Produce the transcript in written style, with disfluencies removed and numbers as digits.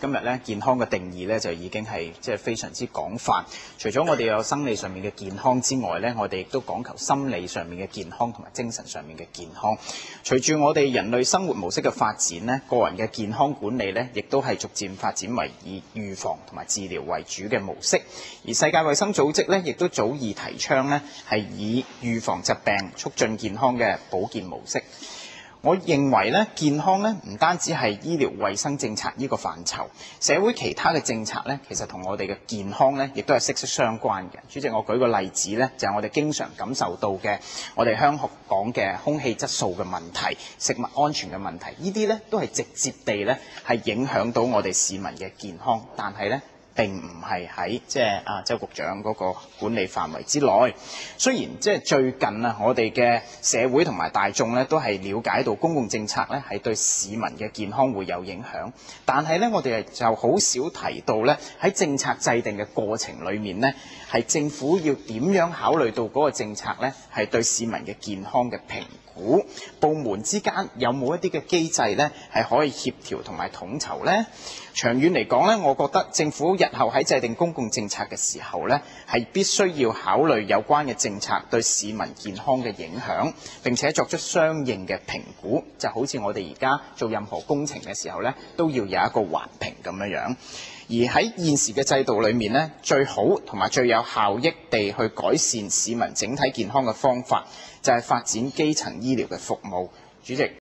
今日咧健康嘅定義咧就已經係非常之廣泛，除咗我哋有生理上面嘅健康之外咧，我哋亦都講求心理上面嘅健康同埋精神上面嘅健康。隨住我哋人類生活模式嘅發展咧，個人嘅健康管理咧亦都係逐漸發展為以預防同埋治療為主嘅模式。而世界衛生組織咧亦都早已提倡咧係以預防疾病、促進健康嘅保健模式。我認為咧，健康咧唔單止係醫療衛生政策呢個範疇，社會其他嘅政策咧，其實同我哋嘅健康咧，亦都係息息相關嘅。主席，我舉個例子咧，就係我哋經常感受到嘅，我哋香港嘅空氣質素嘅問題、食物安全嘅問題，呢啲咧都係直接地咧係影響到我哋市民嘅健康，但係咧，並唔係喺周局長嗰個管理範圍之內。雖然最近啊，我哋嘅社會同埋大眾咧都係了解到公共政策咧係對市民嘅健康會有影響，但係咧我哋就好少提到咧喺政策制定嘅過程裏面咧，係政府要點樣考慮到嗰個政策咧係對市民嘅健康嘅評估，部門之間有冇一啲嘅機制咧係可以協調同埋統籌呢？長遠嚟講咧，我覺得政府日後喺制定公共政策嘅時候咧，係必須要考慮有關嘅政策對市民健康嘅影響，並且作出相應嘅評估。就好似我哋而家做任何工程嘅時候咧，都要有一個環評咁樣。而喺現時嘅制度裏面咧，最好同埋最有效益地去改善市民整體健康嘅方法，就係發展基層醫療嘅服務。主席。